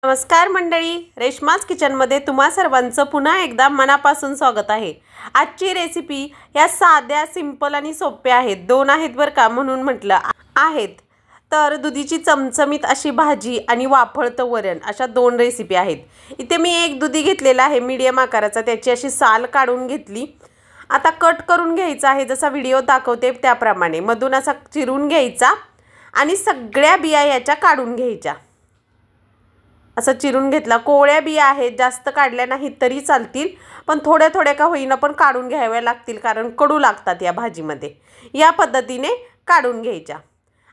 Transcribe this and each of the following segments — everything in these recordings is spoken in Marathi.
नमस्कार मंडळी, रेश्माज किचनमध्ये तुम्हा सर्वांचं पुन्हा एकदा मनापासून स्वागत आहे। आजची रेसिपी या साध्या सिंपल आणि सोप्या आहेत। दोन आहेत बरं का, म्हणून म्हटलं आहेत। तर दुधीची चमचमीत अशी भाजी आणि वाफळतं वरण अशा दोन रेसिपी आहेत। इथे मी एक दुधी घेतलेला आहे मीडियम आकाराचा, त्याची अशी साल काढून घेतली। आता कट करून घ्यायचा आहे, जसा व्हिडिओ दाखवते त्याप्रमाणे मधून असा चिरून घ्यायचा आणि सगळ्या बिया याच्या काढून घ्यायच्या। असं चिरून घेतला। कोवळ्या बिया आहेत, जास्त काढल्या नाहीत तरी चालतील, पण थोड्या थोड्या का होईना पण काढून घ्याव्या लागतील, कारण कडू लागतात या भाजीमध्ये। या पद्धतीने काढून घ्यायच्या।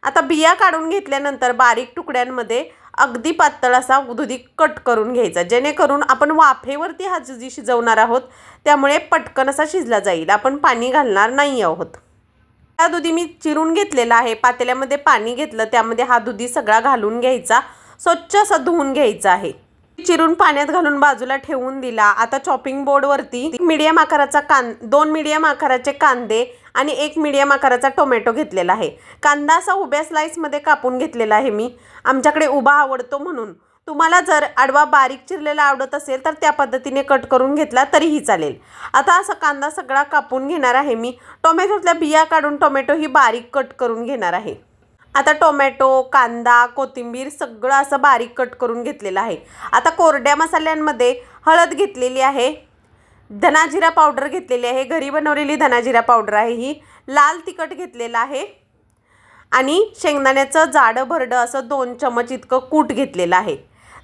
आता बिया काढून घेतल्यानंतर बारीक तुकड्यांमध्ये अगदी पातळ असा दुधी कट करून घ्यायचा, जेणेकरून आपण वाफेवरती हा दुधी शिजवणार आहोत, त्यामुळे पटकन असा शिजला जाईल। आपण पाणी घालणार नाही आहोत। हा दुधी मी चिरून घेतलेला आहे। पातेल्यामध्ये पाणी घेतलं, त्यामध्ये हा दुधी सगळा घालून घ्यायचा। स्वच्छ असं धुवून घ्यायचं आहे। चिरून पाण्यात घालून बाजूला ठेवून दिला। आता चॉपिंग बोर्डवरती मीडियम आकाराचा दोन मीडियम आकाराचे कांदे आणि एक मीडियम आकाराचा टोमॅटो घेतलेला आहे। कांदा असा उभ्या स्लाइसमध्ये कापून घेतलेला आहे मी, आमच्याकडे उभा आवडतो म्हणून। तुम्हाला जर आडवा बारीक चिरलेला आवडत असेल तर त्या पद्धतीने कट करून घेतला तरीही चालेल। आता असा कांदा सगळा कापून घेणार आहे मी। टोमॅटोतल्या बिया काढून टोमॅटो ही बारीक कट करून घेणार आहे। आता टोमॅटो, कांदा, कोथिंबीर सगळं असं बारीक कट करून घेतलेलं आहे। आता कोरड्या मसाल्यांमध्ये हळद घेतलेली आहे, धनाजिरा पावडर घेतलेली आहे, घरी बनवलेली धनाजिरा पावडर आहे ही, लाल तिखट घेतलेलं आहे आणि शेंगदाण्याचं जाडं भरडं असं 2 चमच इतकं कूट घेतलेलं आहे।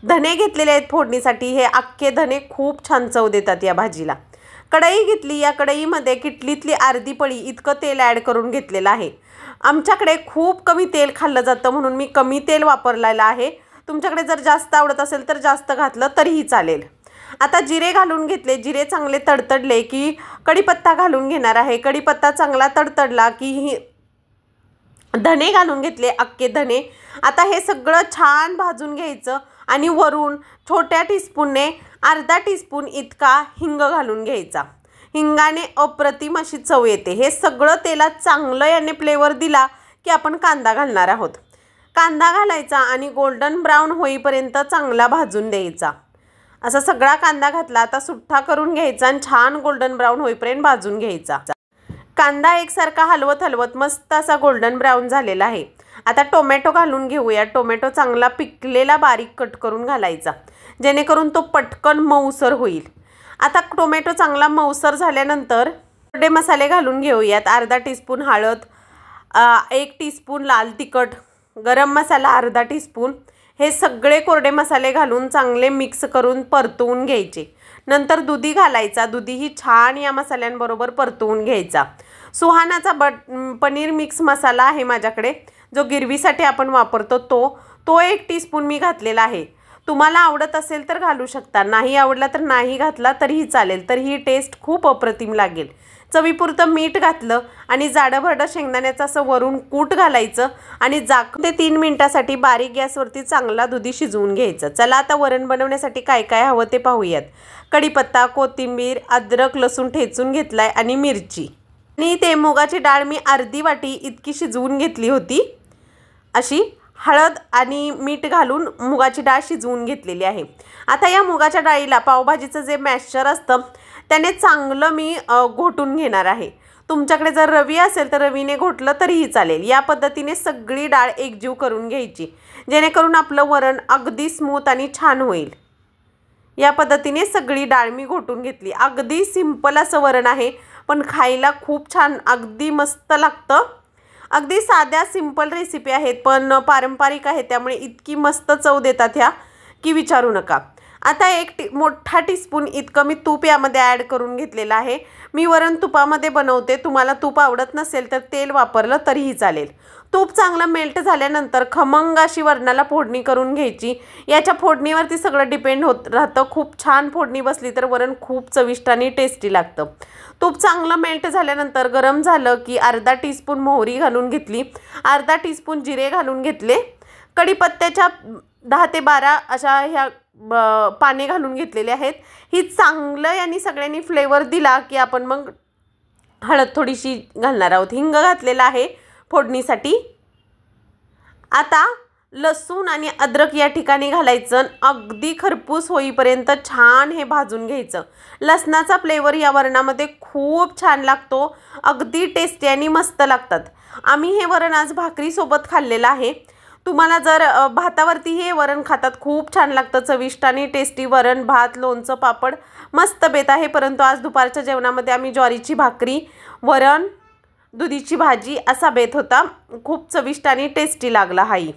धने घेतलेले आहेत फोडणीसाठी, हे अख्खे धने खूप छान चव देतात या भाजीला। कढई घेतली, या कढईमध्ये किटलीतली अर्धी पळी इतकं तेल ॲड करून घेतलेलं आहे। आमच्याकडे खूप कमी तेल खाल्लं जातं म्हणून मी कमी तेल वापरलेलं आहे। तुमच्याकडे जर जास्त आवडत असेल तर जास्त घातलं तरीही चालेल। आता जिरे घालून घेतले, जिरे चांगले तडतडले की कढीपत्ता घालून घेणार आहे। कढीपत्ता चांगला तडतडला की धने घालून घेतले, अख्खे धने। आता हे सगळं छान भाजून घ्यायचं आणि वरून छोट्या टीस्पूनने अर्धा टीस्पून इतका हिंग घालून घ्यायचा। हिंगाने अप्रतिम अशी चव येते। हे सगळं तेलात चांगलं याने फ्लेवर दिला की आपण कांदा घालणार आहोत। कांदा घालायचा आणि गोल्डन ब्राऊन होईपर्यंत चांगला भाजून द्यायचा। असा सगळा कांदा घातला, आता सुट्टा करून घ्यायचा आणि छान गोल्डन ब्राऊन होईपर्यंत भाजून घ्यायचा। कांदा एकसारखा हलवत हलवत मस्त असा गोल्डन ब्राऊन झालेला आहे। आता टोमॅटो घालून घेऊया। टोमॅटो चांगला पिकलेला बारीक कट करून घालायचा, जेणेकरून तो पटकन मऊसर होईल। आता टोमॅटो चांगला मऊसर झाल्यानंतर कोरडे मसाले घालून घेऊयात। अर्धा टीस्पून हळद, 1 टीस्पून लाल तिखट, गरम मसाला अर्धा टीस्पून, हे सगळे कोरडे मसाले घालून चांगले मिक्स करून परतवून घ्यायचे। नंतर दुधी घालायचा, दुधीही छान या मसाल्यांबरोबर परतवून घ्यायचा। सुहानाचा पनीर मिक्स मसाला आहे माझ्याकडे, जो गिरवीसाठी आपण वापरतो तो 1 टीस्पून मी घातलेला आहे। तुम्हाला आवडत असेल तर घालू शकता, नाही आवडला तर नाही घातला तरीही चालेल, तर ही टेस्ट खूप अप्रतिम लागेल। चवीपुरतं मीठ घातलं आणि जाडं भरडं शेंगदाण्याचं असं वरून कूट घालायचं आणि झाकून ते 3 मिनिटासाठी बारीक गॅसवरती चांगला दुधी शिजवून घ्यायचं। चला आता वरण बनवण्यासाठी काय काय हवं ते पाहूयात। कढीपत्ता, कोथिंबीर, अद्रक, लसूण ठेचून घेतलाय आणि मिरची, आणि ते मुगाची डाळ मी अर्धी वाटी इतकी शिजवून घेतली होती। अशी हळद आणि मीठ घालून मुगाची डाळ शिजवून घेतलेली आहे। आता या मुगाच्या डाळीला पावभाजीचं जे मॅशर असतं त्याने चांगलं मी घोटून घेणार आहे। तुमच्याकडे जर रवी असेल तर रवीने घोटलं तरीही चालेल। या पद्धतीने सगळी डाळ एकजीव करून घ्यायची, जेणेकरून आपलं वरण अगदी स्मूथ आणि छान होईल। या पद्धतीने सगळी डाळ मी घोटून घेतली। अगदी सिंपल असं वरण आहे, पण खायला खूप छान अगदी मस्त लागतं। अगदी साध्या सिंपल रेसिपी आहेत, पण पारंपरिक आहेत, त्यामुळे इतकी मस्त चव देतात ह्या की विचारू नका। आता मोठा टीस्पून इतकं मी तूप यामध्ये ॲड करून घेतलेलं आहे। मी वरण तुपामध्ये बनवते, तुम्हाला तूप आवडत नसेल तर तेल वापरलं तरीही चालेल। तूप चांगलं मेल्ट झाल्यानंतर खमंग अशी वरणाला फोडणी करून घ्यायची। याच्या फोडणीवरती सगळं डिपेंड होत राहतं। खूप छान फोडणी बसली तर वरण खूप चविष्ट आणि टेस्टी लागतं। तूप चांगलं मेल्ट झाल्यानंतर गरम झालं की अर्धा टीस्पून मोहरी घालून घेतली, अर्धा टीस्पून जिरे घालून घेतले, कढीपत्त्याच्या 10 ते 12 अशा ह्या पाने घालून घेतलेले आहेत। ही चांगलं यांनी सगळ्यांनी फ्लेवर दिला की आपण मग हळद थोडीशी घालणार आहोत। हिंग घातलेला आहे फोडणीसाठी। आता लसूण आणि अद्रक या ठिकाणी घालायचं, अगदी खरपूस होईपर्यंत छान हे भाजून घ्यायचं। लसणाचा फ्लेवर या वरणामध्ये खूप छान लागतो, अगदी टेस्टी आणि मस्त लागतात। आम्ही हे वरण आज भाकरीसोबत खाल्लेलं आहे। तुम्हाला जर भातावरती हे वरण खातात, खूप छान लागतं, चविष्ट आणि टेस्टी वरण भात लोणचं पापड मस्त बेत आहे। परंतु आज दुपारच्या जेवणामध्ये आम्ही ज्वारीची भाकरी वरण दुधीची भाजी असा बेत होता। खूप चविष्ट आणि टेस्टी लागला हाई।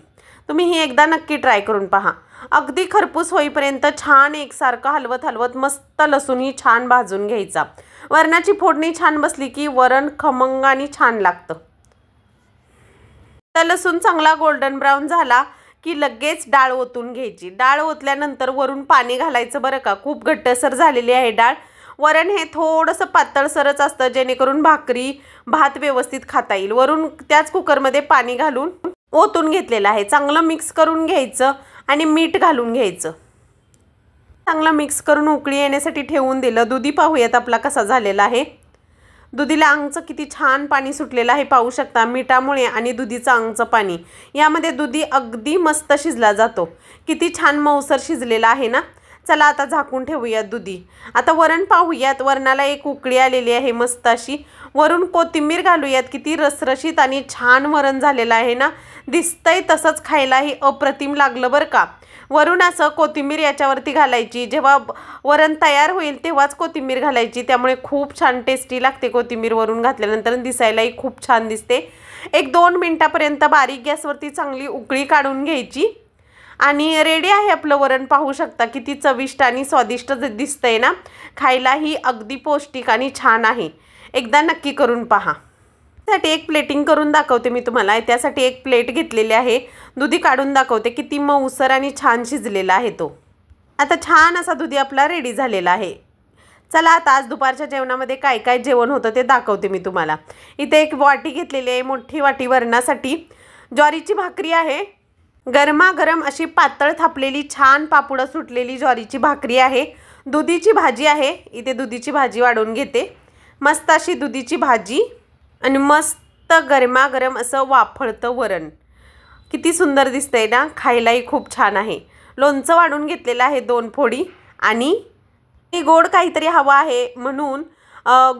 तुम्ही ही एकदा नक्की ट्राय करून पहा। अगदी खरपूस होईपर्यंत छान एकसारखं हलवत हलवत मस्त लसूणही छान भाजून घ्यायचा। वरणाची फोडणी छान बसली की वरण खमंग आणि छान लागतं। तर लसूण चांगला गोल्डन ब्राऊन झाला की लगेच डाळ ओतून घ्यायची। डाळ ओतल्यानंतर वरून पाणी घालायचं बरं का, खूप घट्टसर झालेली आहे डाळ। वरण हे थोडंसं पातळसरच असतं जेणेकरून भाकरी भात व्यवस्थित खाता येईल। वरून त्याच कुकरमध्ये पाणी घालून ओतून घेतलेलं आहे। चांगलं मिक्स करून घ्यायचं आणि मीठ घालून घ्यायचं। चांगलं मिक्स करून उकळी येण्यासाठी ठेवून दिलं। दुधी पाहूयात आपला कसा झालेला आहे। दुधीला अंगचं किती छान पाणी सुटलेलं आहे पाहू शकता। मिठामुळे आणि दुधीचं अंगचं पाणी यामध्ये दुधी अगदी मस्त शिजला जातो। किती छान मऊसर शिजलेला आहे ना। चला आता झाकून ठेवूयात दुधी। आता वरण पाहूयात। वरणाला एक उकळी आलेली आहे मस्त अशी। वरून कोथिंबीर घालूयात। किती रसरशीत आणि छान वरण झालेलं आहे ना, दिसतंय तसंच खायलाही अप्रतिम लागलं बरं का। वरून असं कोथिंबीर याच्यावरती घालायची, जेव्हा वरण तयार होईल तेव्हाच कोथिंबीर घालायची, त्यामुळे खूप छान टेस्टी लागते। कोथिंबीर वरून घातल्यानंतर दिसायलाही खूप छान दिसते। 1-2 मिनिटापर्यंत बारीक गॅसवरती चांगली उकळी काढून घ्यायची आणि रेडी आहे आपलं वरण। पाहू शकता किती चविष्ट आणि स्वादिष्ट दिसतंय ना। खायलाही अगदी पौष्टिक आणि छान आहे। एकदा नक्की करून पहा। त्यासाठी एक प्लेटिंग करून दाखवते मी तुम्हाला। त्यासाठी एक प्लेट घेतलेली आहे, दुधी काढून दाखवते किती मऊसर आणि छान शिजलेला आहे तो। आता छान असा दुधी आपला रेडी झालेला आहे। चला आता आज दुपारच्या जेवणामध्ये काय काय जेवण होतं ते दाखवते मी तुम्हाला। इथे एक वाटी घेतलेली आहे, मोठी वाटी वरणासाठी। ज्वारीची भाकरी आहे, गरमागरम अशी पातळ थापलेली छान पापुडं सुटलेली ज्वारीची भाकरी आहे। दुधीची भाजी आहे, इथे दुधीची भाजी वाढून घेते। मस्त अशी दुधीची भाजी आणि मस्त गरमागरम असं वाफळतं वरण। किती सुंदर दिसतंय ना, खायलाही खूप छान आहे। लोणचं वाढून घेतलेलं आहे 2 फोडी आणि गोड काहीतरी हवं आहे म्हणून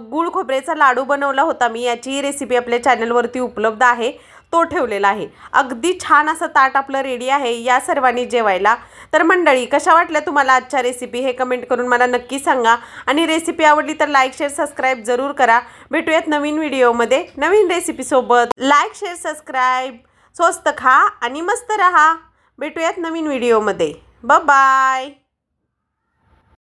गुळ खोबऱ्याचा लाडू बनवला होता मी। याची रेसिपी आपल्या चॅनलवरती उपलब्ध आहे, तो ठेवलेला आहे। अगदी छान असं ताट आपलं रेडी आहे या सर्वांनी जेवायला। तर मंडळी कशा वाटल्या तुम्हाला आजच्या रेसिपी हे कमेंट करून मला नक्की सांगा। आणि रेसिपी आवडली तर लाईक शेअर सबस्क्राईब जरूर करा। भेटूयात नवीन व्हिडिओमध्ये नवीन रेसिपीसोबत। लाईक शेअर सबस्क्राईब, स्वस्त खा आणि मस्त रहा। भेटूयात नवीन व्हिडिओमध्ये। Bye bye.